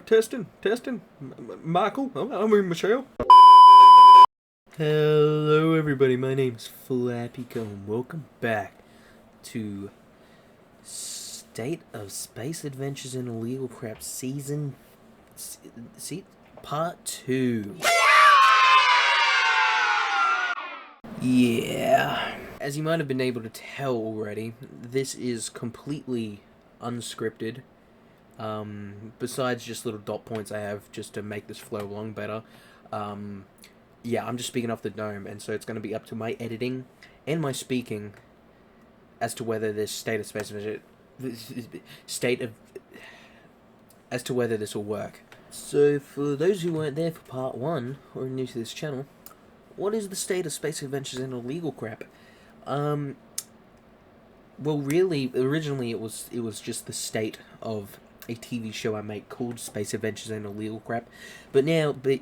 Testing. Michael, I'm in Michelle. Hello, everybody. My name's Flappy Comb. Welcome back to State of Space Adventures and Illegal Crap Season... Part 2. Yeah. As you might have been able to tell already, this is completely unscripted. Besides just little dot points I have just to make this flow along better. Yeah, I'm just speaking off the dome, and so it's going to be up to my editing and my speaking as to whether this as to whether this will work. So, for those who weren't there for part 1, or are new to this channel, what is the state of space adventures and illegal crap? Well, really, originally it was just the state of a TV show I make called Space Adventures and Illegal Crap, but now, but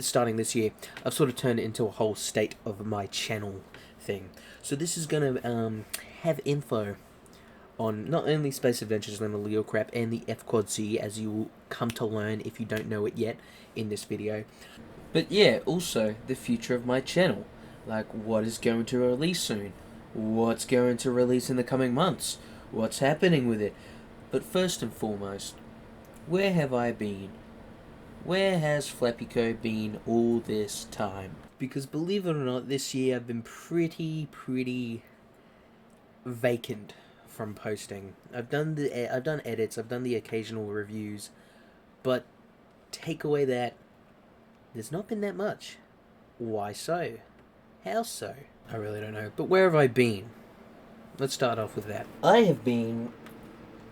starting this year, I've sort of turned it into a whole state of my channel thing. So this is gonna have info on not only Space Adventures and Illegal Crap and the F-Quad-C, as you will come to learn if you don't know it yet in this video, but yeah, also the future of my channel, like what is going to release soon, what's going to release in the coming months, what's happening with it. But first and foremost, where have I been? Where has Flappyco been all this time? Because believe it or not, this year I've been pretty vacant from posting. I've done edits, I've done the occasional reviews, but take away that, there's not been that much. Why so? How so? I really don't know. But where have I been? Let's start off with that. I have been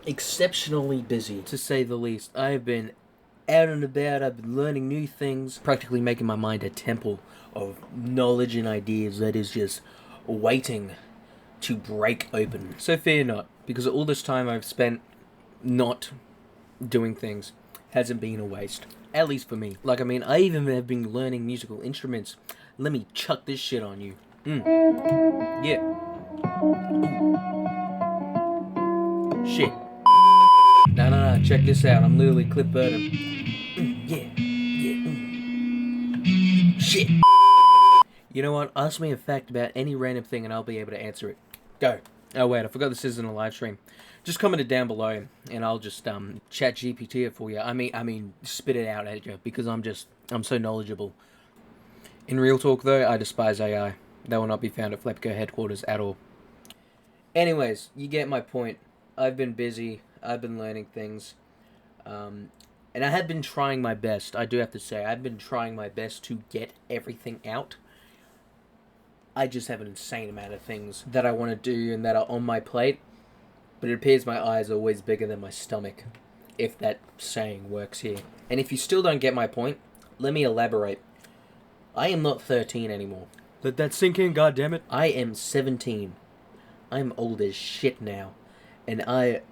exceptionally busy, to say the least. I have been out and about, I've been learning new things, practically making my mind a temple of knowledge and ideas that is just waiting to break open. So fear not, because all this time I've spent not doing things hasn't been a waste. At least for me. Like, I mean, I even have been learning musical instruments. Let me chuck this shit on you. Yeah. Ooh. Shit. No, check this out. I'm literally clip-burning. Yeah. Shit. You know what? Ask me a fact about any random thing and I'll be able to answer it. Go. Oh, wait, I forgot this isn't a live stream. Just comment it down below and I'll just chat GPT it for you. I mean, spit it out at you because I'm so knowledgeable. In real talk, though, I despise AI. They will not be found at Flappyco headquarters at all. Anyways, you get my point. I've been busy. I've been learning things. And I have been trying my best. I do have to say, I've been trying my best to get everything out. I just have an insane amount of things that I want to do and that are on my plate. But it appears my eyes are always bigger than my stomach, if that saying works here. And if you still don't get my point, let me elaborate. I am not 13 anymore. Let that sink in, goddammit. I am 17. I'm old as shit now. And I,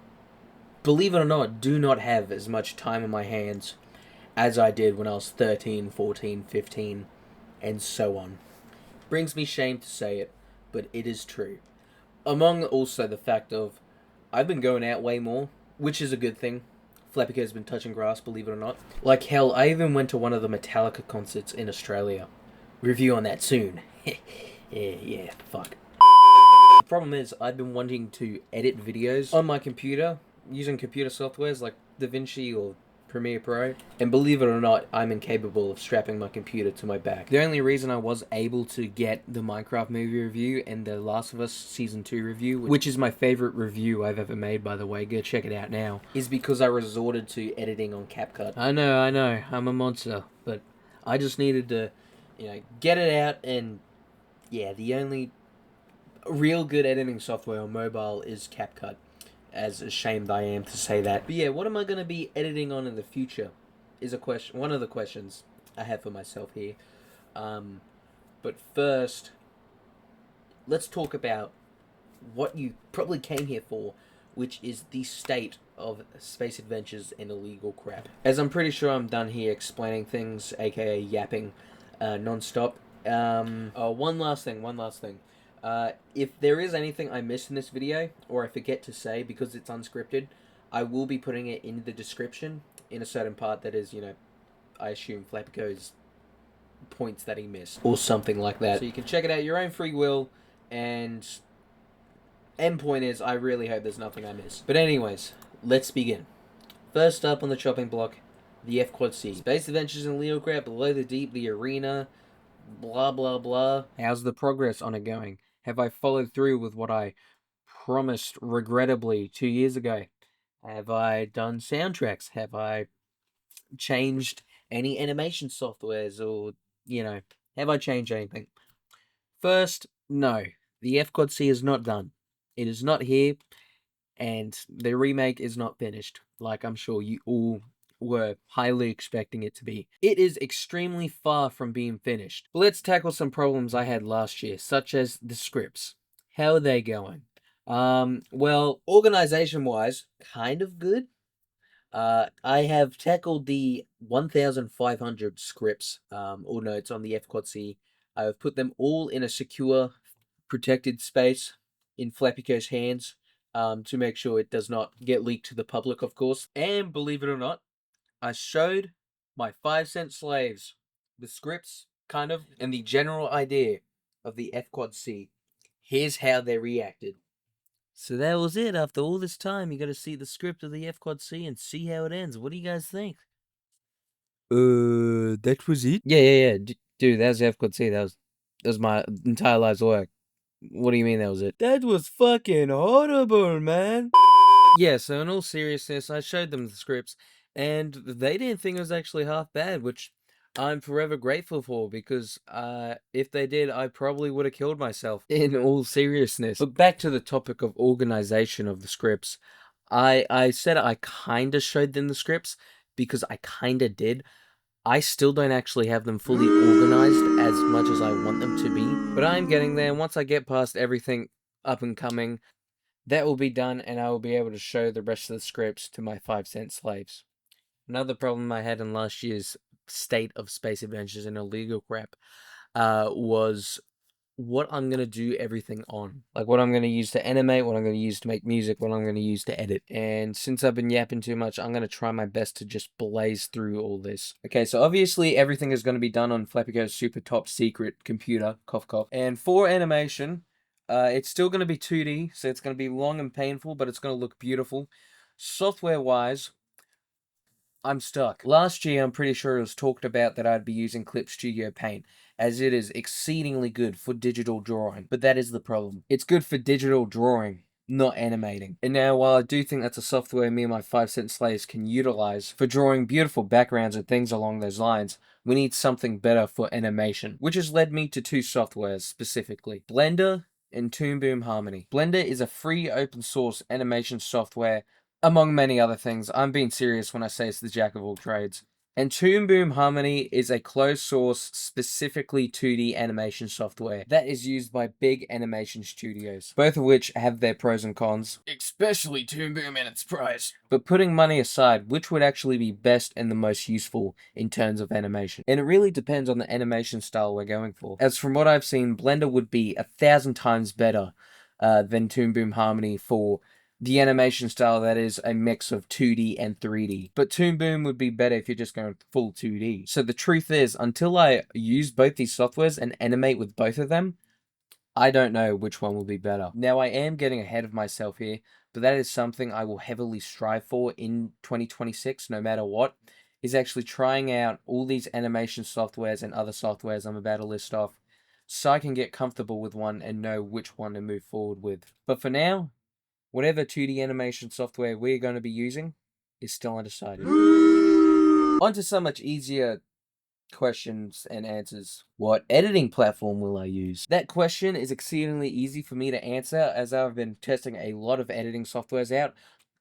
believe it or not, do not have as much time in my hands as I did when I was 13, 14, 15, and so on. Brings me shame to say it, but it is true. Among also the fact of, I've been going out way more, which is a good thing. Flappyco's been touching grass, believe it or not. Like hell, I even went to one of the Metallica concerts in Australia. Review on that soon. yeah, fuck. The problem is, I've been wanting to edit videos on my computer, using computer softwares like DaVinci or Premiere Pro, and believe it or not, I'm incapable of strapping my computer to my back. The only reason I was able to get the Minecraft movie review and the Last of Us Season 2 review, which is my favorite review I've ever made, by the way, go check it out now, is because I resorted to editing on CapCut. I know, I'm a monster, but I just needed to, get it out, and yeah, the only real good editing software on mobile is CapCut. As ashamed I am to say that. But yeah, what am I going to be editing on in the future is one of the questions I have for myself here. But first, let's talk about what you probably came here for, which is the state of space adventures and illegal crap. As I'm pretty sure I'm done here explaining things, aka yapping, non-stop. One last thing. If there is anything I miss in this video, or I forget to say because it's unscripted, I will be putting it in the description. in a certain part that is, I assume Flapico's points that he missed, or something like that. So you can check it out your own free will, and end point is, I really hope there's nothing I missed. But anyways, let's begin. First up on the chopping block, the F Quad C. Space Adventures in Leocrap, Below the Deep, the Arena, blah blah blah. How's the progress on it going? Have I followed through with what I promised regrettably 2 years ago? Have I done soundtracks? Have I changed any animation softwares, or, have I changed anything? First, no. The F Quad C is not done. It is not here, and the remake is not finished, like I'm sure you all were highly expecting it to be. It is extremely far from being finished. But let's tackle some problems I had last year, such as the scripts. How are they going? Well, organization-wise, kind of good. I have tackled the 1,500 scripts, or notes on the F Quad C. I have put them all in a secure, protected space in Flapico's hands, to make sure it does not get leaked to the public, of course. And believe it or not, I showed my 5-cent slaves the scripts, kind of, and the general idea of the F Quad C. Here's how they reacted. So that was it. After all this time, you got to see the script of the F Quad C and see how it ends. What do you guys think? That was it? Yeah. Dude, that was F Quad C. That was my entire life's work. What do you mean that was it? That was fucking horrible, man. Yeah, so in all seriousness, I showed them the scripts, and they didn't think it was actually half bad, which I'm forever grateful for, because if they did, I probably would have killed myself, in all seriousness. But back to the topic of organization of the scripts. I said I kinda showed them the scripts, because I kinda did. I still don't actually have them fully organized as much as I want them to be, but I'm getting there. Once I get past everything up and coming, that will be done, and I will be able to show the rest of the scripts to my 5-cent slaves. Another problem I had in last year's State of Space Adventures and Illegal Crap was what I'm going to do everything on. Like, what I'm going to use to animate, what I'm going to use to make music, what I'm going to use to edit. And since I've been yapping too much, I'm going to try my best to just blaze through all this. Okay, so obviously everything is going to be done on Flapico's super top secret computer, cough cough. And for animation, it's still going to be 2D, so it's going to be long and painful, but it's going to look beautiful. Software-wise, I'm stuck. Last year, I'm pretty sure it was talked about that I'd be using Clip Studio Paint, as it is exceedingly good for digital drawing. But that is the problem. It's good for digital drawing, not animating. And now, while I do think that's a software me and my 5-cent slaves can utilize for drawing beautiful backgrounds and things along those lines, we need something better for animation, which has led me to 2 softwares specifically: Blender and Toon Boom Harmony. Blender is a free open source animation software, among many other things. I'm being serious when I say it's the jack of all trades. And Toon Boom Harmony is a closed source, specifically 2D animation software that is used by big animation studios, both of which have their pros and cons, especially Toon Boom and its price. But putting money aside, which would actually be best and the most useful in terms of animation? And it really depends on the animation style we're going for. As from what I've seen, Blender would be 1,000 times better than Toon Boom Harmony for the animation style that is a mix of 2D and 3D. But Toon Boom would be better if you're just going full 2D. So the truth is, until I use both these softwares and animate with both of them, I don't know which one will be better. Now, I am getting ahead of myself here, but that is something I will heavily strive for in 2026, no matter what, is actually trying out all these animation softwares and other softwares I'm about to list off, so I can get comfortable with one and know which one to move forward with. But for now, whatever 2D animation software we're going to be using is still undecided. On to some much easier questions and answers. What editing platform will I use? That question is exceedingly easy for me to answer, as I've been testing a lot of editing softwares out,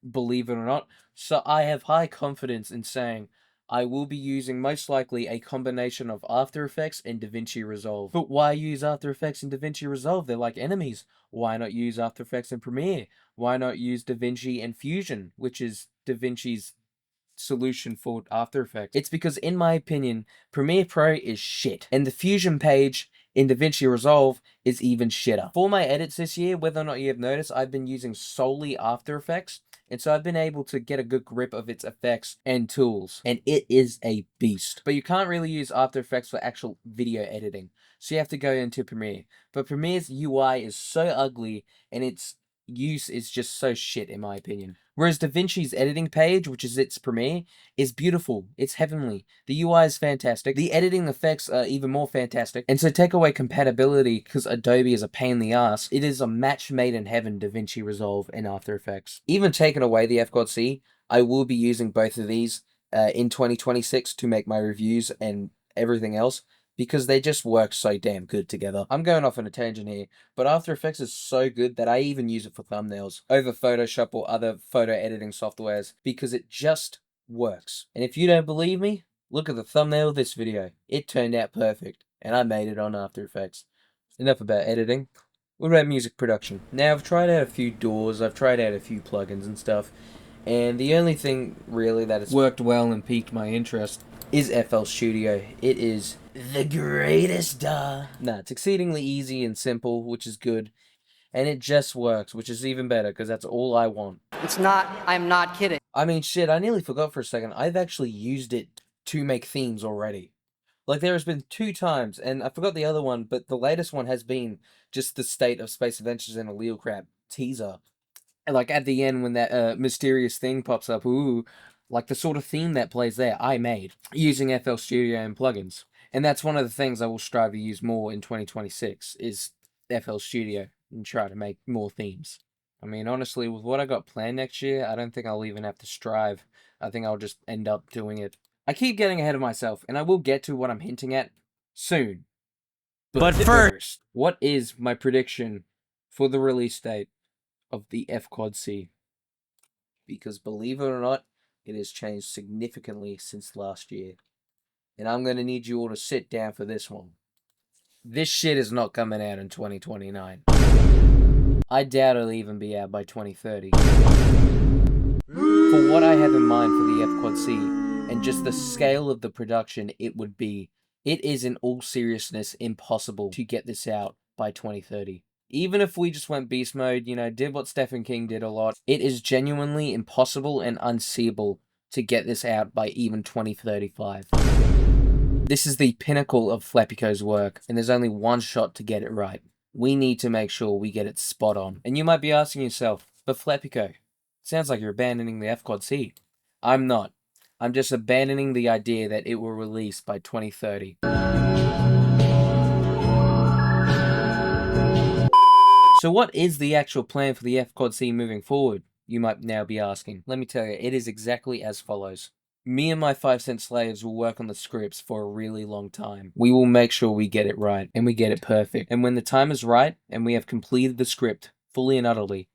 believe it or not. So I have high confidence in saying I will be using most likely a combination of After Effects and DaVinci Resolve. But why use After Effects and DaVinci Resolve? They're like enemies. Why not use After Effects and Premiere? Why not use DaVinci and Fusion, which is DaVinci's solution for After Effects? It's because, in my opinion, Premiere Pro is shit, and the Fusion page in DaVinci Resolve is even shitter. For my edits this year, whether or not you have noticed, I've been using solely After Effects, And so I've been able to get a good grip of its effects and tools. And it is a beast. But you can't really use After Effects for actual video editing. So you have to go into Premiere. But Premiere's UI is so ugly, and its use is just so shit in my opinion. Whereas DaVinci's editing page, which is its Premiere, is beautiful. It's heavenly. The UI is fantastic. The editing effects are even more fantastic. And so take away compatibility, because Adobe is a pain in the ass, it is a match made in heaven, DaVinci Resolve and After Effects. Even taking away the FGOD-C, I will be using both of these in 2026 to make my reviews and everything else, because they just work so damn good together. I'm going off on a tangent here, but After Effects is so good that I even use it for thumbnails over Photoshop or other photo editing softwares, because it just works. And if you don't believe me, look at the thumbnail of this video. It turned out perfect, and I made it on After Effects. Enough about editing. What about music production? Now, I've tried out a few DAWs, I've tried out a few plugins and stuff, and the only thing really that has worked well and piqued my interest is FL Studio. It is the greatest, Nah, it's exceedingly easy and simple, which is good. And it just works, which is even better, because that's all I want. It's not, I'm not kidding. I mean, shit, I nearly forgot for a second. I've actually used it to make themes already. Like, there has been 2 times, and I forgot the other one, but the latest one has been just the State of Space Adventures and Illegal Crap teaser. And, like, at the end, when that mysterious thing pops up, ooh, like the sort of theme that plays there, I made, using FL Studio and plugins. And that's one of the things I will strive to use more in 2026, is FL Studio, and try to make more themes. I mean, honestly, with what I got planned next year, I don't think I'll even have to strive. I think I'll just end up doing it. I keep getting ahead of myself, and I will get to what I'm hinting at soon. But first, what is my prediction for the release date of the FGOD-C? Because believe it or not, it has changed significantly since last year. And I'm going to need you all to sit down for this one. This shit is not coming out in 2029. I doubt it'll even be out by 2030. For what I have in mind for the FGOD-C, and just the scale of the production it would be, it is in all seriousness impossible to get this out by 2030. Even if we just went beast mode, you know, did what Stephen King did a lot, it is genuinely impossible and unseeable to get this out by even 2035. This is the pinnacle of Flappyco's work, and there's only one shot to get it right. We need to make sure we get it spot on. And you might be asking yourself, but Flappyco, sounds like you're abandoning the FGOD-C. I'm not. I'm just abandoning the idea that it will release by 2030. So what is the actual plan for the FGOD-C moving forward? You might now be asking. Let me tell you, it is exactly as follows. Me and my 5-cent slaves will work on the scripts for a really long time. We will make sure we get it right, and we get it perfect. And when the time is right, and we have completed the script, fully and utterly,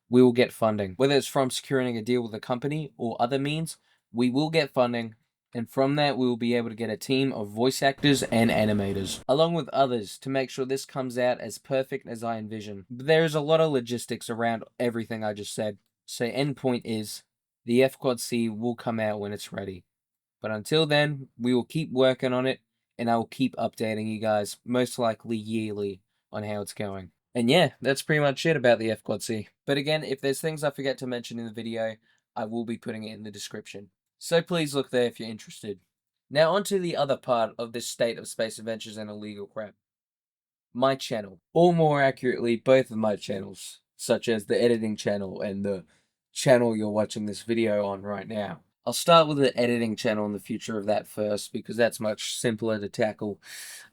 we will get funding. Whether it's from securing a deal with a company or other means, we will get funding, and from that we will be able to get a team of voice actors and animators, along with others, to make sure this comes out as perfect as I envision. But there is a lot of logistics around everything I just said, so end point is, the FGOD-C will come out when it's ready. But until then, we will keep working on it, and I will keep updating you guys, most likely yearly, on how it's going. And yeah, that's pretty much it about the FGOD-C. But again, if there's things I forget to mention in the video, I will be putting it in the description. So please look there if you're interested. Now on to the other part of this State of Space Adventures and Illegal Crap. My channel. Or more accurately, both of my channels, such as the editing channel and the channel you're watching this video on right now. I'll start with the editing channel and the future of that first, because that's much simpler to tackle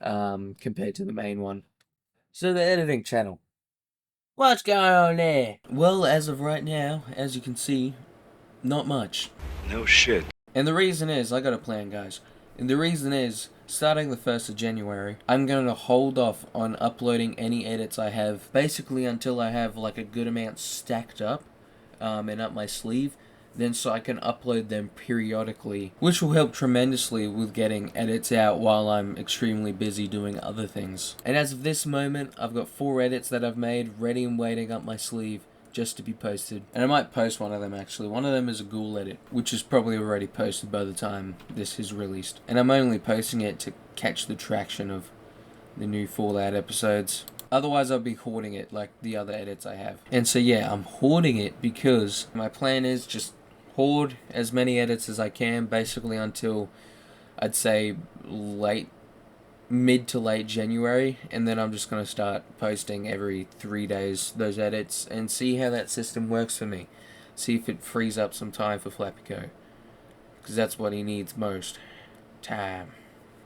compared to the main one. So the editing channel. What's going on there? Well, as of right now, as you can see, not much. No shit. And the reason is, I got a plan, guys. And the reason is, starting the 1st of January, I'm going to hold off on uploading any edits I have, basically until I have like a good amount stacked up and up my sleeve. Then so I can upload them periodically, which will help tremendously with getting edits out while I'm extremely busy doing other things. And as of this moment, I've got 4 edits that I've made ready and waiting up my sleeve just to be posted. And I might post one of them actually. One of them is a ghoul edit, which is probably already posted by the time this is released. And I'm only posting it to catch the traction of the new Fallout episodes. Otherwise, I'll be hoarding it like the other edits I have. And so yeah, I'm hoarding it because my plan is just hoard as many edits as I can, basically until I'd say mid to late January, and then I'm just going to start posting every 3 days those edits and see how that system works for me. See if it frees up some time for Flappyco, because that's what he needs most. Time.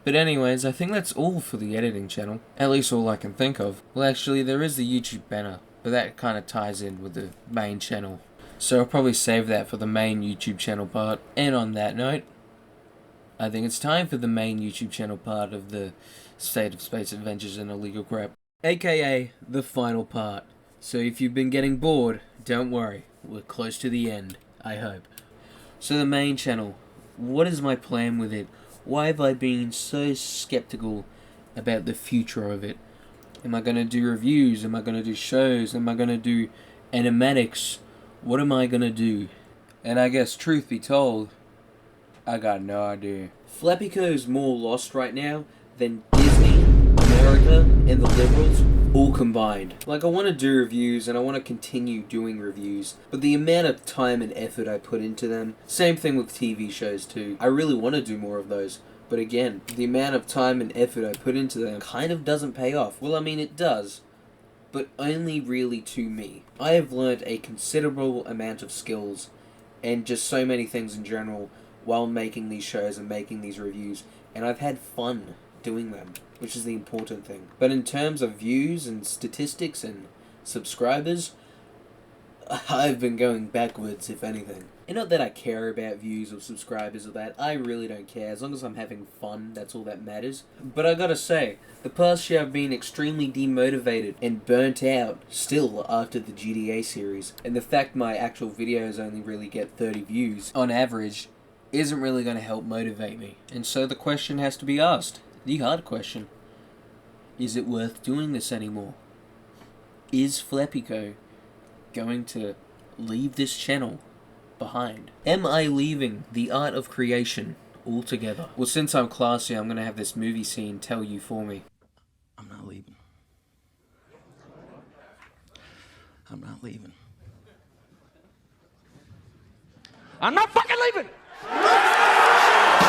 But anyways, I think that's all for the editing channel. At least all I can think of. Well, actually, there is the YouTube banner, but that kind of ties in with the main channel. So I'll probably save that for the main YouTube channel part. And on that note, I think it's time for the main YouTube channel part of the State of Space Adventures and Illegal Crap. AKA the final part. So if you've been getting bored, don't worry. We're close to the end, I hope. So the main channel. What is my plan with it? Why have I been so skeptical about the future of it? Am I going to do reviews? Am I going to do shows? Am I going to do animatics? What am I going to do? And I guess, truth be told, I got no idea. Flappyco's more lost right now than Disney, America, and the liberals all combined. Like, I want to do reviews and I want to continue doing reviews, but the amount of time and effort I put into them, same thing with TV shows too. I really want to do more of those, but again, the amount of time and effort I put into them kind of doesn't pay off. Well, I mean, it does, but only really to me. I have learned a considerable amount of skills and just so many things in general while making these shows and making these reviews, and I've had fun doing them, which is the important thing. But in terms of views and statistics and subscribers, I've been going backwards, if anything. And not that I care about views or subscribers or that, I really don't care. As long as I'm having fun, that's all that matters. But I gotta say, the past year I've been extremely demotivated and burnt out still after the GTA series. And the fact my actual videos only really get 30 views on average isn't really going to help motivate me. And so the question has to be asked. The hard question. Is it worth doing this anymore? Is Flappyco going to leave this channel behind? Am I leaving the art of creation altogether? Well, since I'm classy, I'm going to have this movie scene tell you for me. I'm not leaving. I'm not leaving. I'm not fucking leaving!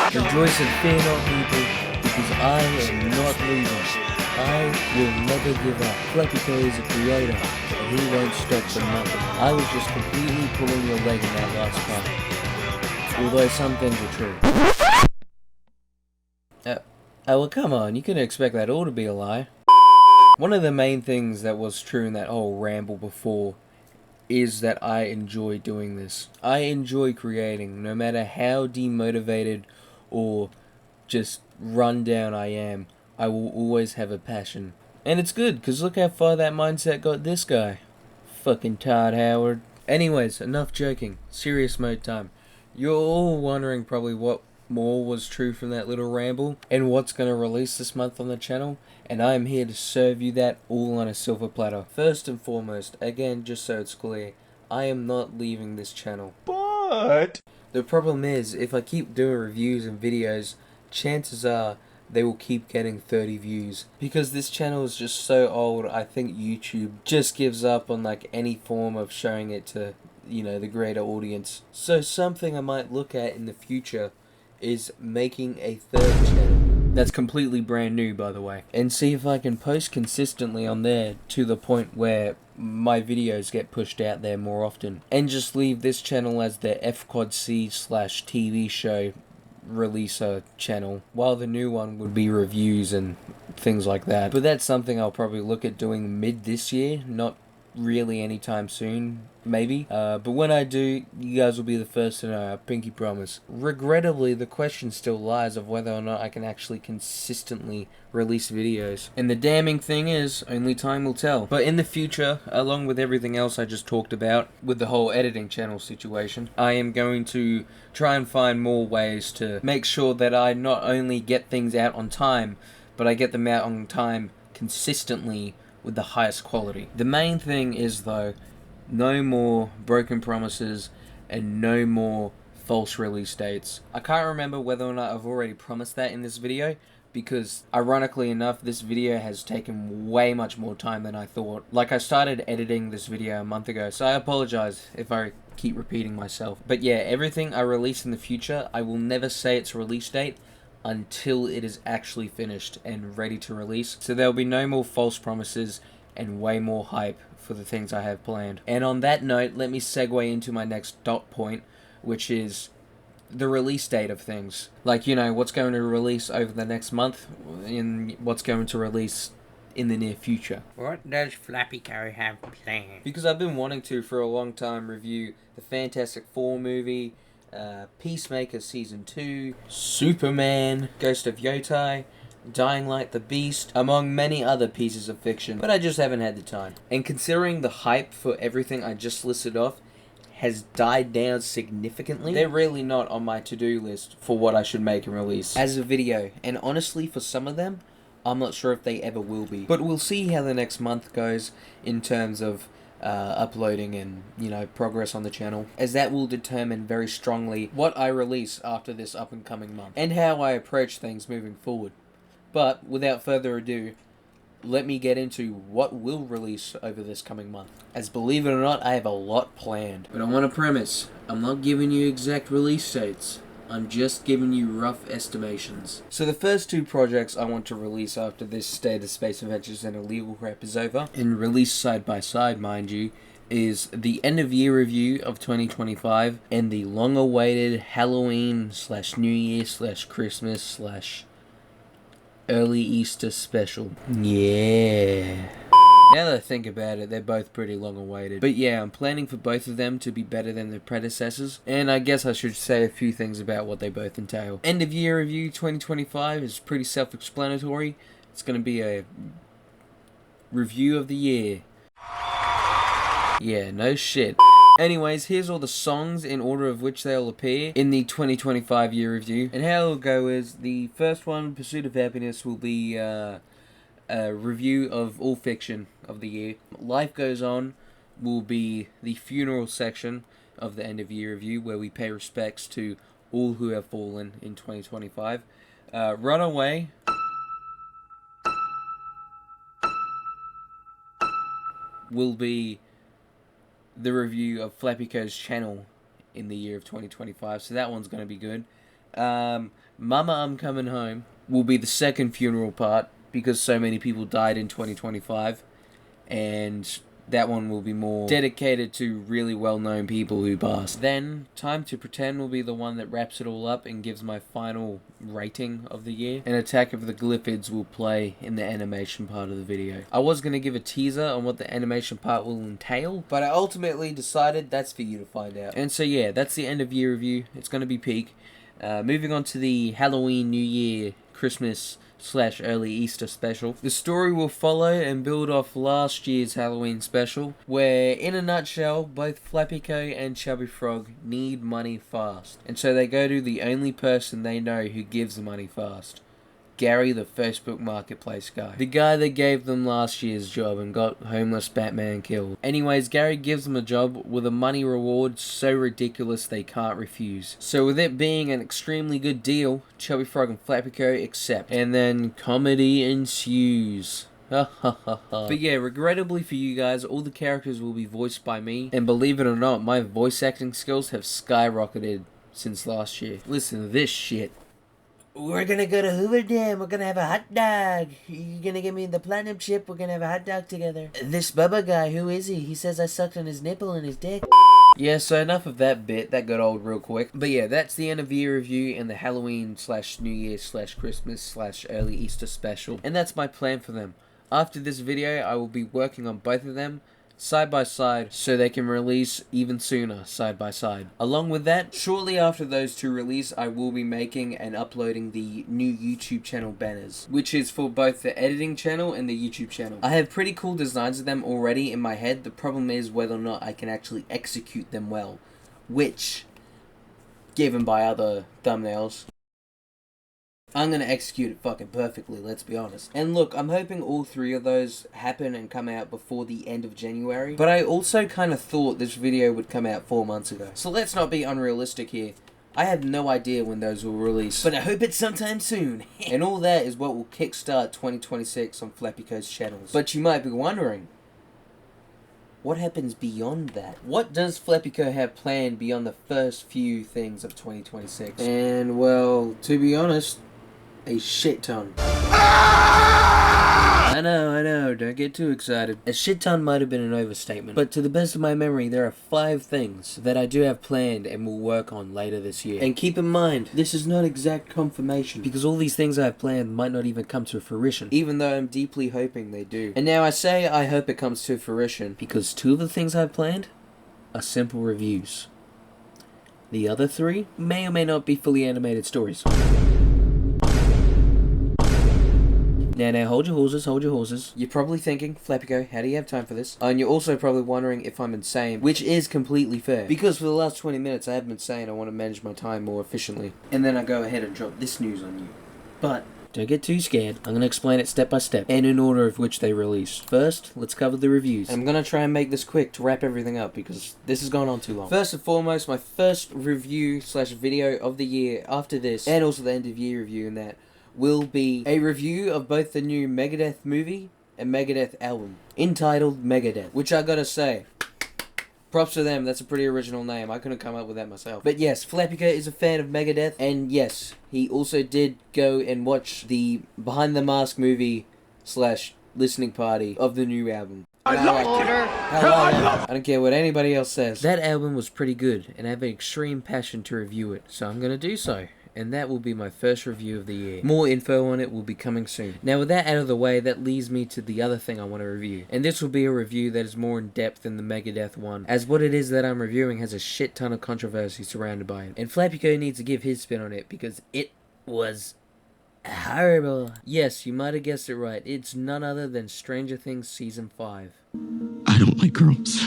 Rejoice and fear not, people, because I am not leaving. I will never give up. Flappyco is a creator, and he won't stop for nothing. I was just completely pulling your leg in that last part. Although some things are true. Well, come on, you can expect that all to be a lie. One of the main things that was true in that whole ramble before is that I enjoy doing this. I enjoy creating, no matter how demotivated or just run down I am. I will always have a passion. And it's good, because look how far that mindset got this guy. Fucking Todd Howard. Anyways, enough joking. Serious mode time. You're all wondering probably what more was true from that little ramble and what's going to release this month on the channel, and I am here to serve you that all on a silver platter. First and foremost, again, just so it's clear, I am not leaving this channel. But the problem is, if I keep doing reviews and videos, chances are they will keep getting 30 views. Because this channel is just so old, I think YouTube just gives up on like any form of showing it to, you know, the greater audience. So something I might look at in the future is making a third channel. That's completely brand new, by the way. And see if I can post consistently on there to the point where my videos get pushed out there more often. And just leave this channel as the FCODC/TV show releaser channel, while the new one would be reviews and things like that. But that's something I'll probably look at doing mid this year, not really anytime soon, maybe. But when I do, you guys will be the first to know, I pinky promise. Regrettably, the question still lies of whether or not I can actually consistently release videos. And the damning thing is, only time will tell. But in the future, along with everything else I just talked about, with the whole editing channel situation, I am going to try and find more ways to make sure that I not only get things out on time, but I get them out on time consistently with the highest quality. The main thing is, though, no more broken promises and no more false release dates. I can't remember whether or not I've already promised that in this video, because ironically enough, this video has taken way much more time than I thought. Like, I started editing this video a month ago, so I apologize if I keep repeating myself. But yeah, everything I release in the future, I will never say its release date until it is actually finished and ready to release. So there'll be no more false promises and way more hype for the things I have planned. And on that note, let me segue into my next dot point, which is the release date of things. Like, you know, what's going to release over the next month and what's going to release in the near future. What does Flappy Co have planned? Because I've been wanting to, for a long time, review the Fantastic Four movie, Peacemaker Season 2, Superman, Ghost of Yotai, Dying Light the Beast, among many other pieces of fiction, but I just haven't had the time. And considering the hype for everything I just listed off has died down significantly, they're really not on my to-do list for what I should make and release as a video. And honestly, for some of them, I'm not sure if they ever will be. But we'll see how the next month goes in terms of uploading and, you know, progress on the channel, as that will determine very strongly what I release after this up and coming month and how I approach things moving forward. But without further ado, let me get into what will release over this coming month. As believe it or not, I have a lot planned. But I want to premise, I'm not giving you exact release dates. I'm just giving you rough estimations. So the first two projects I want to release after this State of Space Adventures and Illegal Crap is over, and release side by side, mind you, is the end of year review of 2025 and the long awaited Halloween / New Year / Christmas / early Easter special. Yeah. Now that I think about it, they're both pretty long awaited. But yeah, I'm planning for both of them to be better than their predecessors, and I guess I should say a few things about what they both entail. End of year review 2025 is pretty self-explanatory. It's going to be a review of the year. Yeah, no shit. Anyways, here's all the songs in order of which they'll appear in the 2025 year review. And how it'll go is, the first one, Pursuit of Happiness, will be a review of all fiction of the year. Life Goes On will be the funeral section of the end of year review, where we pay respects to all who have fallen in 2025. Runaway will be the review of Flappy Co's channel in the year of 2025, so that one's going to be good. Mama, I'm Coming Home will be the second funeral part, because so many people died in 2025, and that one will be more dedicated to really well-known people who passed. Then, Time to Pretend will be the one that wraps it all up and gives my final rating of the year. And Attack of the Glyphids will play in the animation part of the video. I was going to give a teaser on what the animation part will entail, but I ultimately decided that's for you to find out. And so yeah, that's the end of year review. It's going to be peak. Moving on to the Halloween, New Year, Christmas / early Easter special. The story will follow and build off last year's Halloween special, where, in a nutshell, both Flappy Co and Chubby Frog need money fast. And so they go to the only person they know who gives the money fast. Gary, the Facebook Marketplace guy. The guy that gave them last year's job and got homeless Batman killed. Anyways, Gary gives them a job with a money reward so ridiculous they can't refuse. So with it being an extremely good deal, Chubby Frog and Flappy Co accept. And then comedy ensues. But yeah, regrettably for you guys, all the characters will be voiced by me. And believe it or not, my voice acting skills have skyrocketed since last year. Listen to this shit. We're gonna go to Hoover Dam. We're gonna have a hot dog. You're gonna give me the platinum chip. We're gonna have a hot dog together. This Bubba guy, who is he? He says I sucked on his nipple and his dick. Yeah, so enough of that bit. That got old real quick. But yeah, that's the end of year review and the Halloween / New Year / Christmas / early Easter special. And that's my plan for them. After this video, I will be working on both of them side by side, so they can release even sooner side by side. Along with that, shortly after those two release, I will be making and uploading the new YouTube channel banners, which is for both the editing channel and the YouTube channel. I have pretty cool designs of them already in my head. The problem is whether or not I can actually execute them well, which, given by other thumbnails, I'm gonna execute it fucking perfectly, let's be honest. And look, I'm hoping all three of those happen and come out before the end of January. But I also kind of thought this video would come out 4 months ago. So let's not be unrealistic here. I have no idea when those will release, but I hope it's sometime soon. And all that is what will kickstart 2026 on Flappy Co's channels. But you might be wondering, what happens beyond that? What does Flappy Co have planned beyond the first few things of 2026? And, well, to be honest, a shit ton. I know, don't get too excited. A shit ton might have been an overstatement, but to the best of my memory, there are 5 things that I do have planned and will work on later this year. And keep in mind, this is not exact confirmation, because all these things I have planned might not even come to fruition, even though I'm deeply hoping they do. And now I say I hope it comes to fruition, because 2 of the things I've planned are simple reviews. The other 3 may or may not be fully animated stories. Now, hold your horses. You're probably thinking, Flappy Co, how do you have time for this? And you're also probably wondering if I'm insane, which is completely fair. Because for the last 20 minutes, I have been saying I want to manage my time more efficiently. And then I go ahead and drop this news on you. But don't get too scared. I'm going to explain it step by step, and in order of which they release. First, let's cover the reviews. I'm going to try and make this quick to wrap everything up, because this has gone on too long. First and foremost, my first review/video of the year after this, and also the end of year review and that, will be a review of both the new Megadeth movie and Megadeth album, entitled Megadeth, which I gotta say, props to them, that's a pretty original name, I couldn't come up with that myself. But yes, Flappy Co is a fan of Megadeth, and yes, he also did go and watch the Behind the Mask movie / listening party of the new album. I don't care what anybody else says. That album was pretty good, and I have an extreme passion to review it, so I'm gonna do so. And that will be my first review of the year. More info on it will be coming soon. Now with that out of the way, that leads me to the other thing I want to review. And this will be a review that is more in depth than the Megadeth one, as what it is that I'm reviewing has a shit ton of controversy surrounded by it. And Flappy Co needs to give his spin on it, because it was horrible. Yes, you might have guessed it right. It's none other than Stranger Things Season 5. I don't like girls.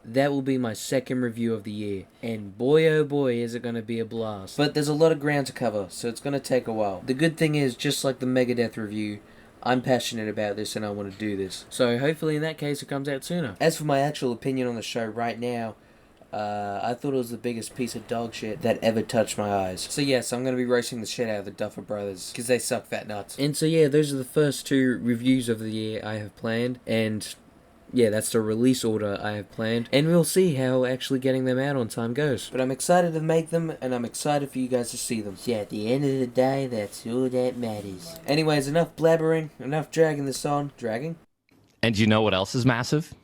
That will be my second review of the year, and boy oh boy is it going to be a blast. But there's a lot of ground to cover, so it's going to take a while. The good thing is, just like the Megadeth review, I'm passionate about this and I want to do this. So hopefully in that case it comes out sooner. As for my actual opinion on the show right now, I thought it was the biggest piece of dog shit that ever touched my eyes. So yes, I'm going to be roasting the shit out of the Duffer Brothers, because they suck fat nuts. And so yeah, those are the first 2 reviews of the year I have planned, and yeah, that's the release order I have planned, and we'll see how actually getting them out on time goes. But I'm excited to make them, and I'm excited for you guys to see them. Yeah, at the end of the day, that's all that matters. Anyways, enough blabbering, enough dragging this on. Dragging? And you know what else is massive?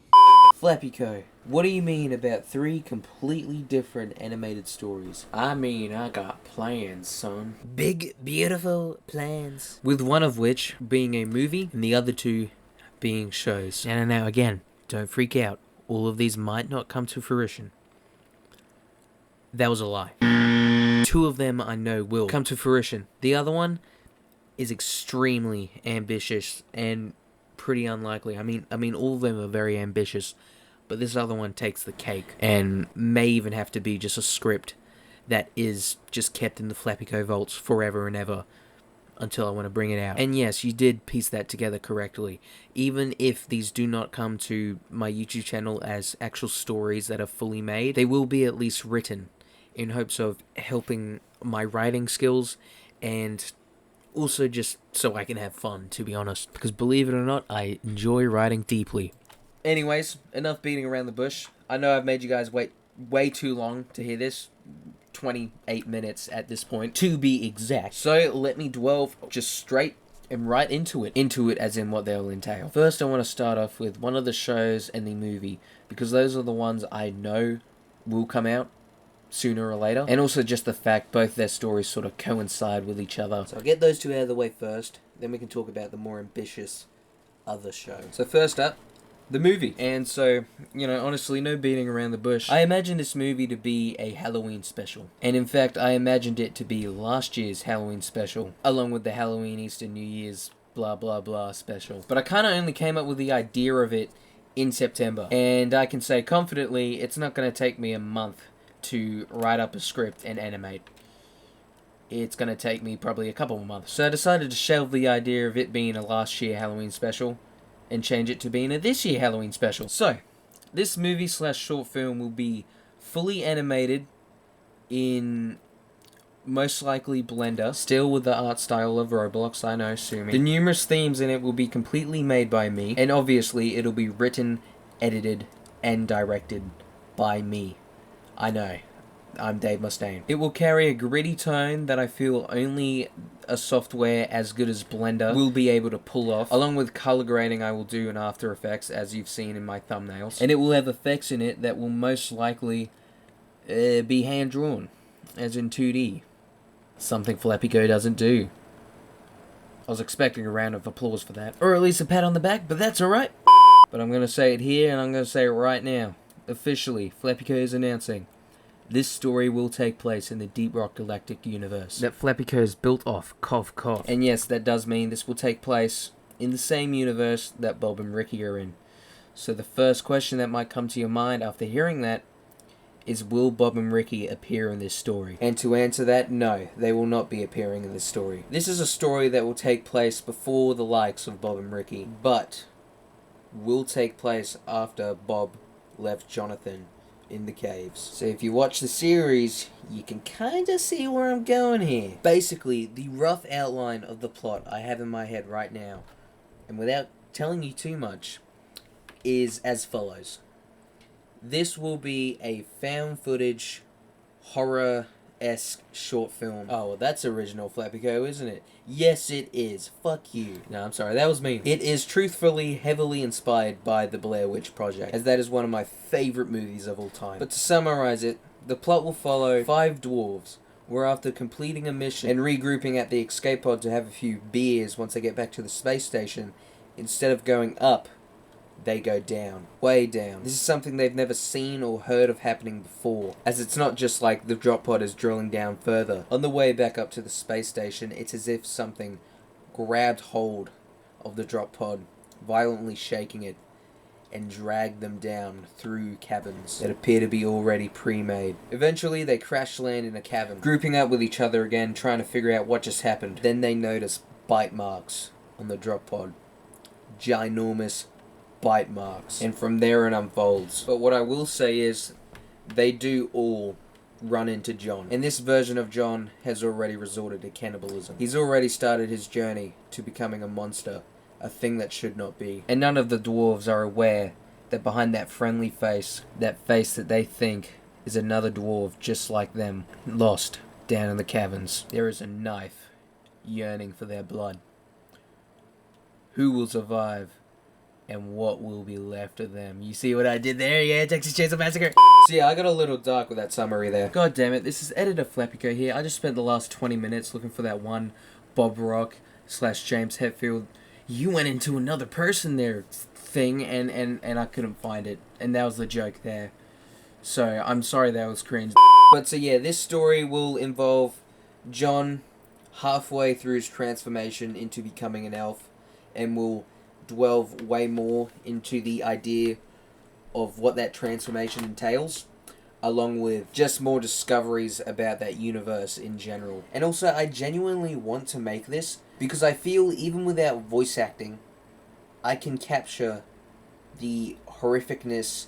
Flappy Co, what do you mean about 3 completely different animated stories? I mean, I got plans, son. Big, beautiful plans. With one of which being a movie, and the other 2 being shows. Now, again, don't freak out. All of these might not come to fruition. That was a lie. 2 of them I know will come to fruition. The other one is extremely ambitious and pretty unlikely. I mean, all of them are very ambitious, but this other one takes the cake and may even have to be just a script that is just kept in the Flappy Co vaults forever and ever, until I want to bring it out. And yes, you did piece that together correctly. Even if these do not come to my YouTube channel as actual stories that are fully made, they will be at least written in hopes of helping my writing skills, and also just so I can have fun, to be honest. Because believe it or not, I enjoy writing deeply. Anyways, enough beating around the bush. I know I've made you guys wait way too long to hear this. 28 minutes at this point, to be exact. So let me delve just straight and right into it. Into it as in what they'll entail. First, I want to start off with one of the shows and the movie, because those are the ones I know will come out sooner or later. And also just the fact both their stories sort of coincide with each other. So I'll get those 2 out of the way first, then we can talk about the more ambitious other show. So first up, the movie. And so, you know, honestly, no beating around the bush. I imagined this movie to be a Halloween special. And in fact, I imagined it to be last year's Halloween special, along with the Halloween, Easter, New Year's, blah, blah, blah special. But I kind of only came up with the idea of it in September. And I can say confidently, it's not going to take me a month to write up a script and animate. It's going to take me probably a couple of months. So I decided to shelve the idea of it being a last year Halloween special and change it to being a this year Halloween special. So, this movie / short film will be fully animated in most likely Blender, still with the art style of Roblox, I know, sue me. The numerous themes in it will be completely made by me, and obviously it'll be written, edited, and directed by me. I know. I'm Dave Mustaine. It will carry a gritty tone that I feel only a software as good as Blender will be able to pull off, along with color grading I will do in After Effects, as you've seen in my thumbnails. And it will have effects in it that will most likely be hand-drawn, as in 2D. Something Flappy Go doesn't do. I was expecting a round of applause for that, or at least a pat on the back, but that's alright. But I'm going to say it here, and I'm going to say it right now. Officially, Flappy Co is announcing this story will take place in the Deep Rock Galactic universe that Flappy Co is built off, cough cough. And yes, that does mean this will take place in the same universe that Bob and Ricky are in. So the first question that might come to your mind after hearing that is, will Bob and Ricky appear in this story? And to answer that, no, they will not be appearing in this story. This is a story that will take place before the likes of Bob and Ricky, but will take place after Bob left Jonathan in the caves. So if you watch the series, you can kinda see where I'm going here. Basically, the rough outline of the plot I have in my head right now, and without telling you too much, is as follows. This will be a found footage, horror-esque short film. Oh, well, that's original Flappy Co, isn't it? Yes, it is. Fuck you. No, I'm sorry, that was me. It is truthfully heavily inspired by the Blair Witch Project, as that is one of my favorite movies of all time. But to summarize it, the plot will follow 5 dwarves, where after completing a mission and regrouping at the escape pod to have a few beers once they get back to the space station, instead of going up, they go down. Way down. This is something they've never seen or heard of happening before, as it's not just like the drop pod is drilling down further. On the way back up to the space station, it's as if something grabbed hold of the drop pod, violently shaking it, and dragged them down through caverns that appear to be already pre-made. Eventually, they crash land in a cavern, grouping up with each other again, trying to figure out what just happened. Then they notice bite marks on the drop pod. Ginormous bite marks, and from there it unfolds. But what I will say is, they do all run into John, and this version of John has already resorted to cannibalism. He's already started his journey to becoming a monster, a thing that should not be. And none of the dwarves are aware that behind that friendly face, that face that they think is another dwarf just like them, lost down in the caverns, there is a knife yearning for their blood. Who will survive? And what will be left of them? You see what I did there? Yeah, Texas Chainsaw Massacre. So yeah, I got a little dark with that summary there. God damn it, this is Editor Flappy Co here. I just spent the last 20 minutes looking for that one Bob Rock / James Hetfield, you went into another person there thing, and I couldn't find it. And that was the joke there. So, I'm sorry that was cringe. But so yeah, this story will involve John halfway through his transformation into becoming an elf, and will delve way more into the idea of what that transformation entails, along with just more discoveries about that universe in general. And also, I genuinely want to make this because I feel even without voice acting, I can capture the horrificness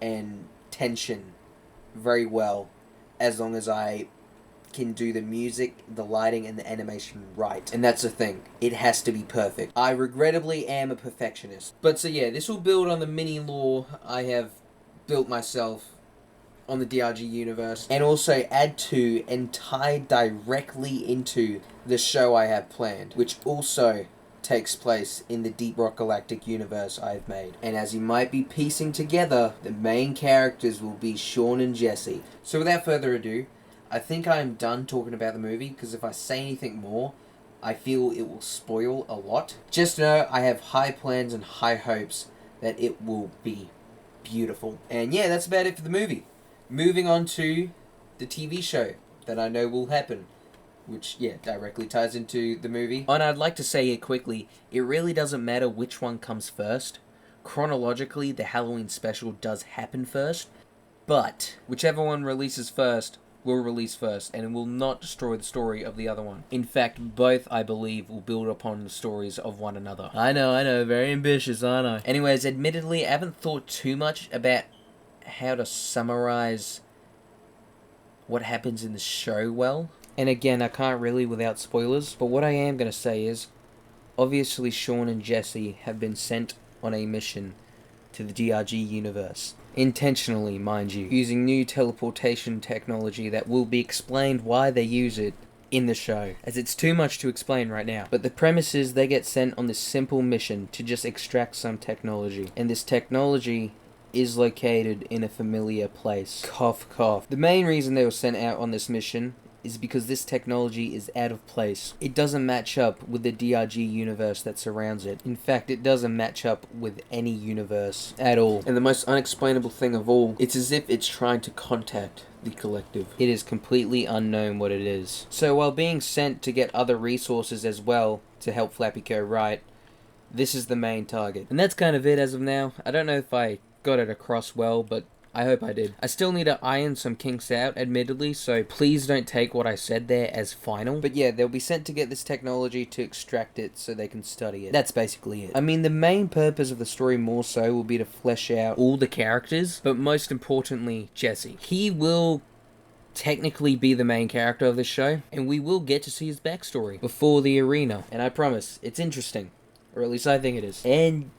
and tension very well, as long as I can do the music, the lighting, and the animation right. And that's the thing. It has to be perfect. I regrettably am a perfectionist. But so yeah, this will build on the mini lore I have built myself on the DRG universe, and also add to and tie directly into the show I have planned, which also takes place in the Deep Rock Galactic universe I've made. And as you might be piecing together, the main characters will be Sean and Jesse. So without further ado, I think I'm done talking about the movie, because if I say anything more, I feel it will spoil a lot. Just know I have high plans and high hopes that it will be beautiful. And yeah, that's about it for the movie. Moving on to the TV show that I know will happen, which, yeah, directly ties into the movie. And I'd like to say it quickly, it really doesn't matter which one comes first. Chronologically, the Halloween special does happen first, but whichever one releases first will release first, and it will not destroy the story of the other one. In fact, both, I believe, will build upon the stories of one another. I know, very ambitious, aren't I? Anyways, admittedly, I haven't thought too much about how to summarize what happens in the show well. And again, I can't really without spoilers, but what I am going to say is, obviously Sean and Jesse have been sent on a mission to the DRG universe. Intentionally, mind you, using new teleportation technology that will be explained why they use it in the show, as it's too much to explain right now. But the premise is they get sent on this simple mission to just extract some technology, and this technology is located in a familiar place. Cough, cough. The main reason they were sent out on this mission is because this technology is out of place. It doesn't match up with the DRG universe that surrounds it. In fact, it doesn't match up with any universe at all. And the most unexplainable thing of all, it's as if it's trying to contact the collective. It is completely unknown what it is. So while being sent to get other resources as well to help Flappy Co. write, this is the main target. And that's kind of it as of now. I don't know if I got it across well, but I hope I did. I still need to iron some kinks out, admittedly, so please don't take what I said there as final. But yeah, they'll be sent to get this technology to extract it so they can study it. That's basically it. I mean, the main purpose of the story more so will be to flesh out all the characters, but most importantly, Jesse. He will technically be the main character of this show, and we will get to see his backstory before the arena. And I promise, it's interesting. Or at least I think it is. And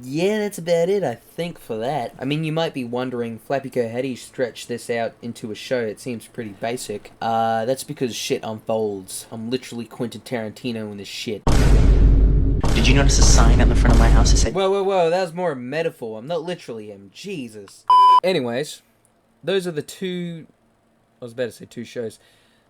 yeah, that's about it, I think, for that. I mean, you might be wondering, Flappy Co, how do you stretch this out into a show? It seems pretty basic. That's because shit unfolds. I'm literally Quentin Tarantino in this shit. Did you notice a sign on the front of my house that said... Whoa, that was more a metaphor. I'm not literally him. Jesus. Anyways, those are the two... I was about to say two shows.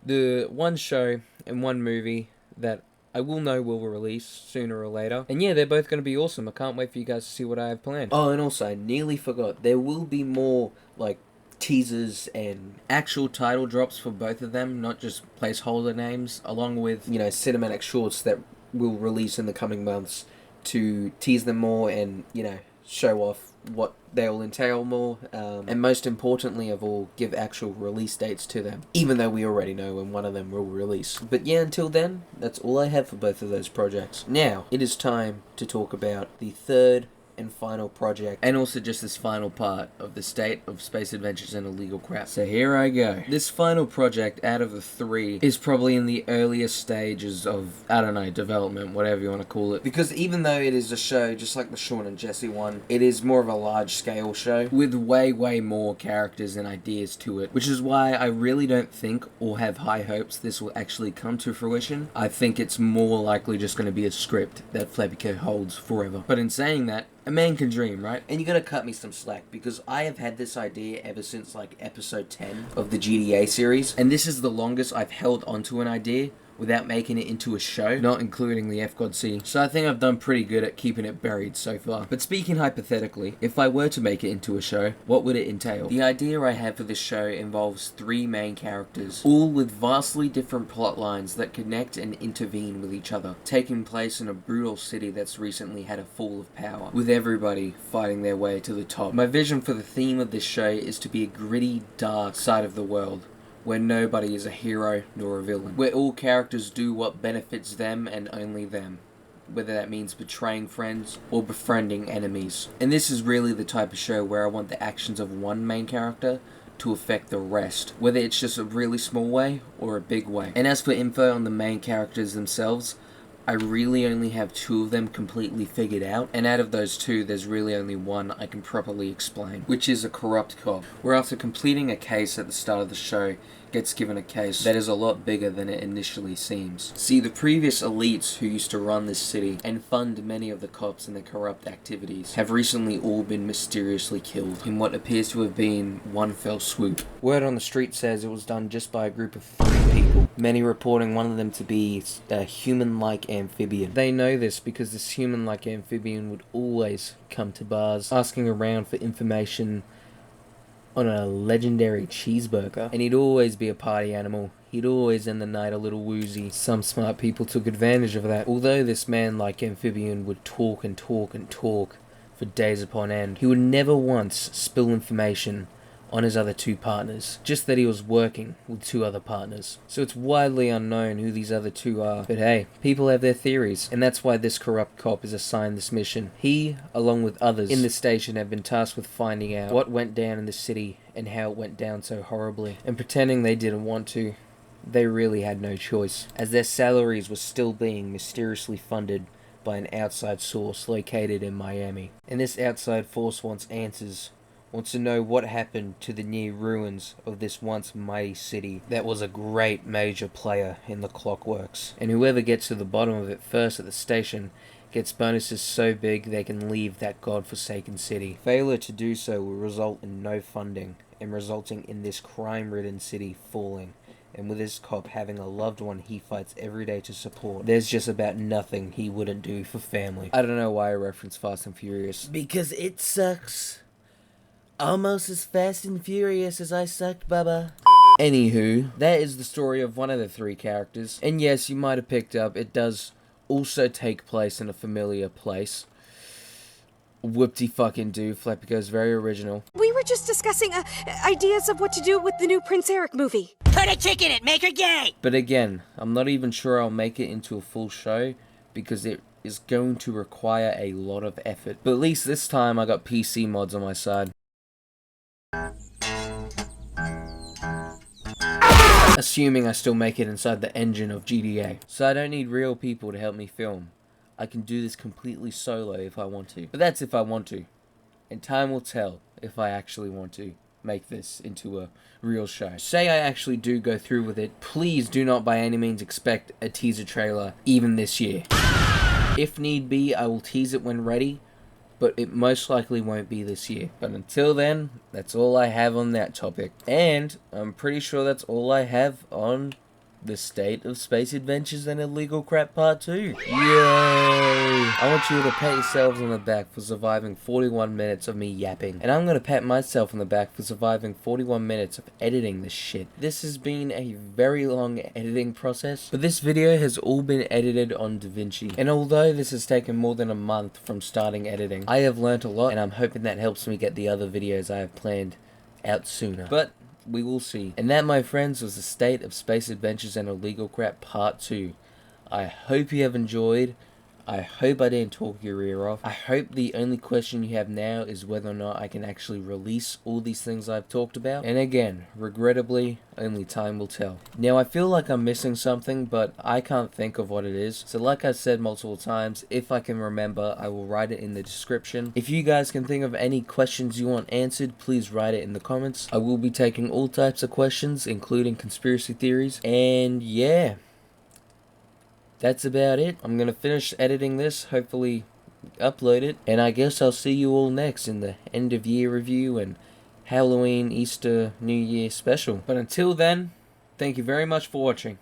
The one show and one movie that I will know will release sooner or later. And yeah, they're both going to be awesome. I can't wait for you guys to see what I have planned. Oh, and also, I nearly forgot. There will be more, like, teasers and actual title drops for both of them, not just placeholder names, along with, you know, cinematic shorts that will release in the coming months to tease them more and, you know, show off what they'll entail more, and most importantly of all, give actual release dates to them, even though we already know when one of them will release. But yeah, until then, that's all I have for both of those projects. Now, it is time to talk about the third and final project, and also just this final part of the state of space adventures and illegal crap. So here I go. This final project out of the three is probably in the earliest stages of, I don't know, development, whatever you want to call it. Because even though it is a show, just like the Sean and Jesse one, it is more of a large scale show with way more characters and ideas to it, which is why I really don't think or have high hopes this will actually come to fruition. I think it's more likely just going to be a script that Flappy Co holds forever. But in saying that, a man can dream, right? And you gotta cut me some slack, because I have had this idea ever since, like, episode 10 of the GDA series, and this is the longest I've held onto an idea without making it into a show, not including the FGODC. So I think I've done pretty good at keeping it buried so far. But speaking hypothetically, if I were to make it into a show, what would it entail? The idea I have for this show involves three main characters, all with vastly different plot lines that connect and intervene with each other, taking place in a brutal city that's recently had a fall of power, with everybody fighting their way to the top. My vision for the theme of this show is to be a gritty, dark side of the world, where nobody is a hero nor a villain, where all characters do what benefits them and only them, whether that means betraying friends or befriending enemies. And this is really the type of show where I want the actions of one main character to affect the rest, whether it's just a really small way or a big way. And as for info on the main characters themselves, I really only have two of them completely figured out, and out of those two, there's really only one I can properly explain, which is a corrupt cop, where after completing a case at the start of the show, gets given a case that is a lot bigger than it initially seems. See, the previous elites who used to run this city and fund many of the cops and their corrupt activities have recently all been mysteriously killed in what appears to have been one fell swoop. Word on the street says it was done just by a group of 3 people, many reporting one of them to be a human-like amphibian. They know this because this human-like amphibian would always come to bars asking around for information on a legendary cheeseburger, and he'd always be a party animal. He'd always end the night a little woozy. Some smart people took advantage of that. Although this man-like amphibian would talk and talk and talk for days upon end, he would never once spill information on his other 2 partners, just that he was working with 2 other partners. So it's widely unknown who these other 2 are. But hey, people have their theories, and that's why this corrupt cop is assigned this mission. He, along with others in the station, have been tasked with finding out what went down in the city and how it went down so horribly. And pretending they didn't want to, they really had no choice, as their salaries were still being mysteriously funded by an outside source located in Miami. And this outside force wants answers, wants to know what happened to the near ruins of this once mighty city that was a great major player in the clockworks. And whoever gets to the bottom of it first at the station gets bonuses so big they can leave that godforsaken city. Failure to do so will result in no funding, and resulting in this crime-ridden city falling. And with this cop having a loved one he fights every day to support, there's just about nothing he wouldn't do for family. I don't know why I reference Fast and Furious. Because it sucks. Almost as fast and furious as I sucked, Bubba. Anywho, that is the story of one of the three characters. And yes, you might have picked up, it does also take place in a familiar place. Whoop-de-fucking-do, Flappy goes very original. We were just discussing ideas of what to do with the new Prince Eric movie. Put a chick in it, make her gay! But again, I'm not even sure I'll make it into a full show, because it is going to require a lot of effort. But at least this time I got PC mods on my side. Assuming I still make it inside the engine of GTA. So I don't need real people to help me film. I can do this completely solo if I want to. But that's if I want to. And time will tell if I actually want to make this into a real show. Say I actually do go through with it, please do not by any means expect a teaser trailer even this year. If need be, I will tease it when ready, but it most likely won't be this year. But until then, that's all I have on that topic. And I'm pretty sure that's all I have on the State of Space Adventures and Illegal Crap Part 2. Yay! I want you to pat yourselves on the back for surviving 41 minutes of me yapping. And I'm gonna pat myself on the back for surviving 41 minutes of editing this shit. This has been a very long editing process, but this video has all been edited on DaVinci. And although this has taken more than a month from starting editing, I have learnt a lot, and I'm hoping that helps me get the other videos I have planned out sooner. But we will see. And that, my friends, was the State of Space Adventures and Illegal Crap Part 2. I hope you have enjoyed. I hope I didn't talk your ear off. I hope the only question you have now is whether or not I can actually release all these things I've talked about. And again, regrettably, only time will tell. Now, I feel like I'm missing something, but I can't think of what it is. So like I said multiple times, if I can remember, I will write it in the description. If you guys can think of any questions you want answered, please write it in the comments. I will be taking all types of questions, including conspiracy theories. And yeah, that's about it. I'm gonna finish editing this, hopefully upload it, and I guess I'll see you all next in the end of year review and Halloween, Easter, New Year special. But until then, thank you very much for watching.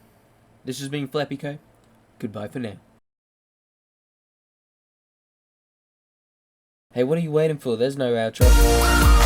This has been Flappy Co. Goodbye for now. Hey, what are you waiting for? There's no outro.